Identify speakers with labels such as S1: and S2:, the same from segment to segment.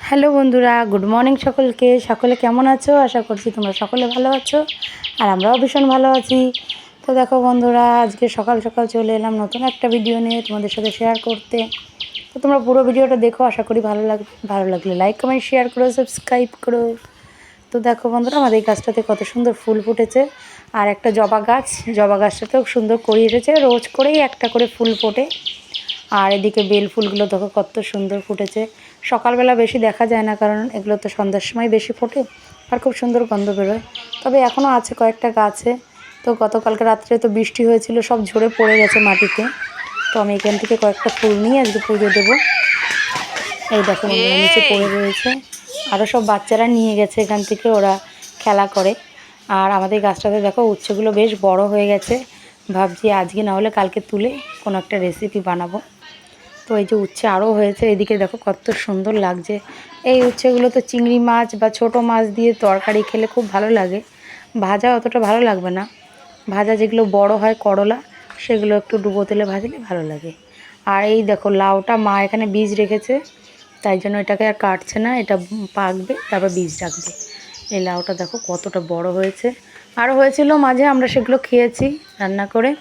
S1: Hello বন্ধুরা, good morning সকলকে। সকলে কেমন আছো? আশা করছি তোমরা সকলে ভালো আছো, আর আমরাও ভীষণ ভালো আছি। তো দেখো বন্ধুরা, আজকে সকাল সকাল চলে এলাম নতুন একটা ভিডিও নিয়ে তোমাদের সাথে শেয়ার করতে। তো তোমরা পুরো ভিডিওটা দেখো, আশা করি ভালো লাগবে। ভালো লাগলে লাইক কমেন্ট শেয়ার করো, সাবস্ক্রাইব করো। তো দেখো বন্ধুরা, আমাদের এই গাছটাতে কত সুন্দর ফুল ফুটেছে, আর একটা জবা গাছটাতেও সুন্দর করি এসেছে। রোজ করেই একটা করে ফুল ফোটে। আর এদিকে বেল ফুলগুলো দেখো কত সুন্দর ফুটেছে। সকালবেলা বেশি দেখা যায় না, কারণ এগুলো তো সন্ধ্যার সময় বেশি ফোটে, আর খুব সুন্দর গন্ধ বেরোয়। তবে এখনও আছে কয়েকটা গাছে। তো গতকালকে রাত্রে তো বৃষ্টি হয়েছিল, সব ঝরে পড়ে গেছে মাটিতে। তো আমি এখান থেকে কয়েকটা ফুল নিয়ে আজকে পুজো দেবো। এই দেখো বন্ধুরা, নিচে পড়ে রয়েছে। আরও সব বাচ্চারা নিয়ে গেছে এখান থেকে, ওরা খেলা করে। আর আমাদের গাছটাতে দেখো উচ্ছেগুলো বেশ বড় হয়ে গেছে। ভাবছি আজকে না হলে কালকে তুলে কোনো একটা রেসিপি বানাবো। তো এই যে উচ্ছে আরও হয়েছে, এদিকে দেখো কত সুন্দর লাগছে। এই উচ্ছেগুলো তো চিংড়ি মাছ বা ছোট মাছ দিয়ে তরকারি খেলে খুব ভালো লাগে। ভাজা অতটা ভালো লাগবে না। ভাজা যেগুলো বড় হয় করলা, সেগুলো একটু ডুবো তেলে ভাজলে ভালো লাগে। আর এই দেখো লাউটা মা এখানে বীজ রেখেছে, তাই জন্য এটাকে আর কাটছে না। এটা পাকবে, তারপর বীজ রাখবে। এই লাউটা দেখো কতটা বড় হয়েছে। আরও হয়েছিল মাঝে, আমরা সেগুলো খেয়েছি রান্না করে।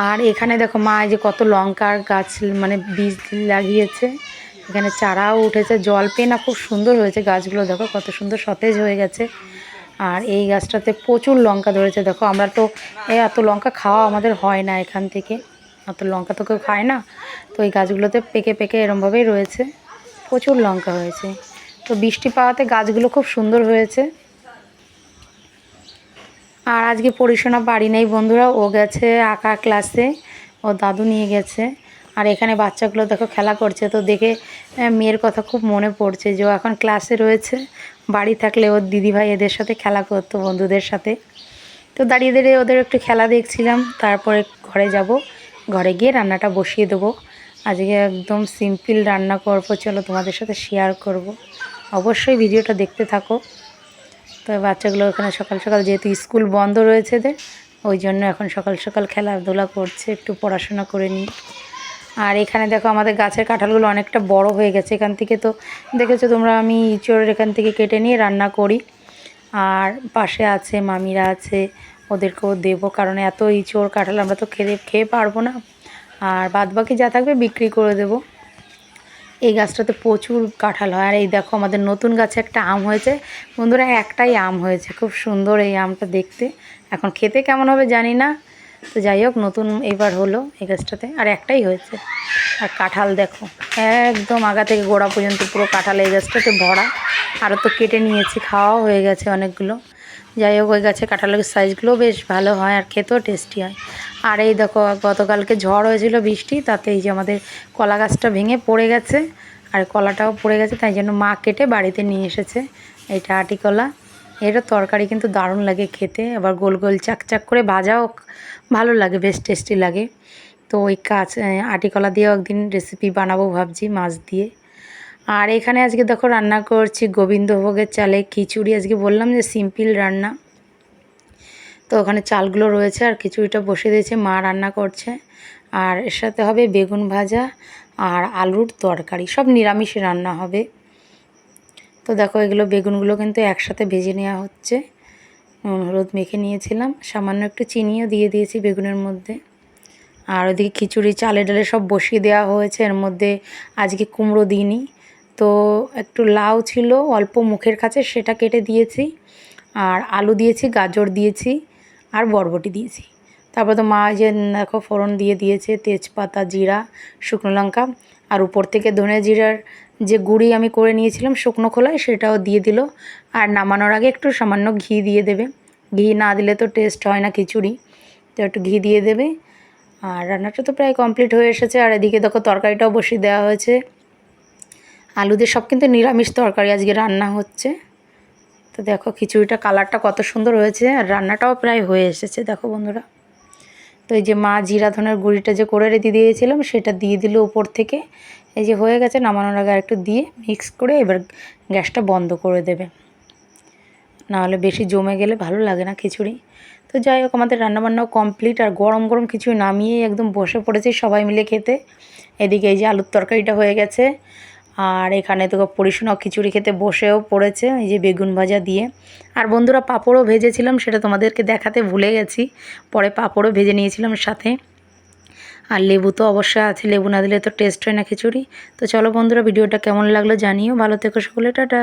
S1: আর এখানে দেখো মা এই যে কত লঙ্কার গাছ মানে বীজ লাগিয়েছে। এখানে চারাও উঠেছে, জল পেয়ে না খুব সুন্দর হয়েছে গাছগুলো। দেখো কত সুন্দর সতেজ হয়ে গেছে। আর এই গাছটাতে প্রচুর লঙ্কা ধরেছে। দেখো আমরা তো এত লঙ্কা খাওয়া আমাদের হয় না এখান থেকে, অত লঙ্কা তো কেউ খায় না। তো এই গাছগুলোতে পেকে পেকে এরমভাবেই রয়েছে, প্রচুর লঙ্কা হয়েছে। তো বৃষ্টি পাওয়াতে গাছগুলো খুব সুন্দর হয়েছে। আর আজকে পরিসোনা বাড়ি নেই বন্ধুরা, ও গেছে আঁকা ক্লাসে, ও দাদু নিয়ে গেছে। আর এখানে বাচ্চাগুলো দেখো খেলা করছে। তো দেখে মেয়ের কথা খুব মনে পড়ছে যে ও এখন ক্লাসে রয়েছে। বাড়ি থাকলে ওর দিদিভাই এদের সাথে খেলা করতো, বন্ধুদের সাথে। তো দাঁড়িয়ে দাঁড়িয়ে ওদের একটু খেলা দেখছিলাম। তারপরে ঘরে যাব, ঘরে গিয়ে রান্নাটা বসিয়ে দেবো। আজকে একদম সিম্পল রান্না করবো, চলো তোমাদের সাথে শেয়ার করব। অবশ্যই ভিডিওটা দেখতে থাকো। তো বাচ্চাগুলো এখানে সকাল সকাল যেহেতু স্কুল বন্ধ রয়েছে এদের, ওই জন্য এখন সকাল সকাল খেলাধুলা করছে, একটু পড়াশোনা করে নিই। আর এখানে দেখো আমাদের গাছের কাঁঠালগুলো অনেকটা বড় হয়ে গেছে। এখান থেকে তো দেখেছো তোমরা, আমি ইঁচড়ের এখান থেকে কেটে নিয়ে রান্না করি। আর পাশে আছে মামিরা আছে, ওদেরকেও দেবো, কারণ এত ইঁচড় কাঁঠাল আমরা তো খেয়ে পারবো না। আর বাদবাকি যা থাকবে বিক্রি করে দেবো। এই গাছটাতে প্রচুর কাঁঠাল হয়। আর এই দেখো আমাদের নতুন গাছে একটা আম হয়েছে বন্ধুরা, একটাই আম হয়েছে, খুব সুন্দর এই আমটা দেখতে। এখন খেতে কেমন হবে জানি না। তো যাই হোক, নতুন এবার হলো এই গাছটাতে, আর একটাই হয়েছে। আর কাঁঠাল দেখো একদম আগা থেকে গোড়া পর্যন্ত পুরো কাঁঠাল এই গাছটাতে ভরা। আরও তো কেটে নিয়েছি, খাওয়াও হয়ে গেছে অনেকগুলো। যাই হোক, ওই গাছে কাঁঠালের সাইজগুলো বেশ ভালো হয়, আর খেতেও টেস্টি হয়। আর এই দেখো গতকালকে ঝড় হয়েছিল, বৃষ্টি, তাতে এই যে আমাদের কলা গাছটা ভেঙে পড়ে গেছে, আর কলাটাও পড়ে গেছে। তাই জন্য মা কেটে বাড়িতে নিয়ে এসেছে। এইটা আটি কলা, এরও তরকারি কিন্তু দারুণ লাগে খেতে। আবার গোল গোল চাকচাক করে ভাজাও ভালো লাগে, বেশ টেস্টি লাগে। তো ওই আটি কলা দিয়েও একদিন রেসিপি বানাবো ভাবছি, মাছ দিয়ে। আর এখানে আজকে দেখো রান্না করছি গোবিন্দভোগের চালে খিচুড়ি। আজকে বললাম যে সিম্পল রান্না, তো ওখানে চালগুলো রয়েছে আর খিচুড়িটা বসে দিয়েছে, মা রান্না করছে। আর এর সাথে হবে বেগুন ভাজা আর আলুর তরকারি, সব নিরামিষ রান্না হবে। তো দেখো এগুলো বেগুনগুলো কিন্তু একসাথে ভেজে নেওয়া হচ্ছে। নুন হলুদ মেখে নিয়েছিলাম, সামান্য একটু চিনিও দিয়ে দিয়েছি বেগুনের মধ্যে। আর ওদিকে খিচুড়ি চালে ডালে সব বসিয়ে দেওয়া হয়েছে। এর মধ্যে আজকে কুমড়ো দিইনি, তো একটু লাউ ছিল অল্প মুখের কাছে, সেটা কেটে দিয়েছি। আর আলু দিয়েছি, গাজর দিয়েছি, আর বরবটি দিয়েছি। তারপর তো মা যে দেখো ফোড়ন দিয়ে দিয়েছে, তেজপাতা, জিরা, শুকনো লঙ্কা, আর উপর থেকে ধনে জিরার যে গুঁড়ি আমি করে নিয়েছিলাম শুকনো খোলায়, সেটাও দিয়ে দিল। আর নামানোর আগে একটু সামান্য ঘি দিয়ে দেবে, ঘি না দিলে তো টেস্ট হয় না খিচুড়ি, তো একটু ঘি দিয়ে দেবে। আর রান্নাটা তো প্রায় কমপ্লিট হয়ে এসেছে। আর এদিকে দেখো তরকারিটাও বসিয়ে দেওয়া হয়েছে। আলু দিয়ে সব কিন্তু নিরামিষ তরকারি আজকে রান্না হচ্ছে। তো দেখো খিচুড়িটা কালারটা কত সুন্দর হয়েছে, আর রান্নাটাও প্রায় হয়ে এসেছে দেখো বন্ধুরা। তো এই যে মা জিরা ধনের গুঁড়িটা যে করে রেখে দিয়েছিলাম, সেটা দিয়ে দিল উপর থেকে। এই যে হয়ে গেছে, নামানোর আগে একটু দিয়ে মিক্স করে এবার গ্যাসটা বন্ধ করে দেবে, নাহলে বেশি জমে গেলে ভালো লাগে না খিচুড়ি। তো যাই হোক, আমাদের রান্নাবান্নাও কমপ্লিট। আর গরম গরম খিচুড়ি নামিয়ে একদম বসে পড়েছি সবাই মিলে খেতে। এদিকে এই যে আলুর তরকারিটা হয়ে গেছে, আর এখানে তো পরিশোনাও খিচুড়ি খেতে বসেও পড়েছে এই যে বেগুন ভাজা দিয়ে। আর বন্ধুরা পাঁপড়ও ভেজেছিলাম, সেটা তোমাদেরকে দেখাতে ভুলে গেছি, পরে পাঁপড়ও ভেজে নিয়েছিলাম সাথে। আর লেবু তো অবশ্যই আছে, লেবু না দিলে তো টেস্ট হয় না খিচুড়ি। তো চলো বন্ধুরা, ভিডিওটা কেমন লাগলো জানিও, ভালো থেকো সকলে, টাটা।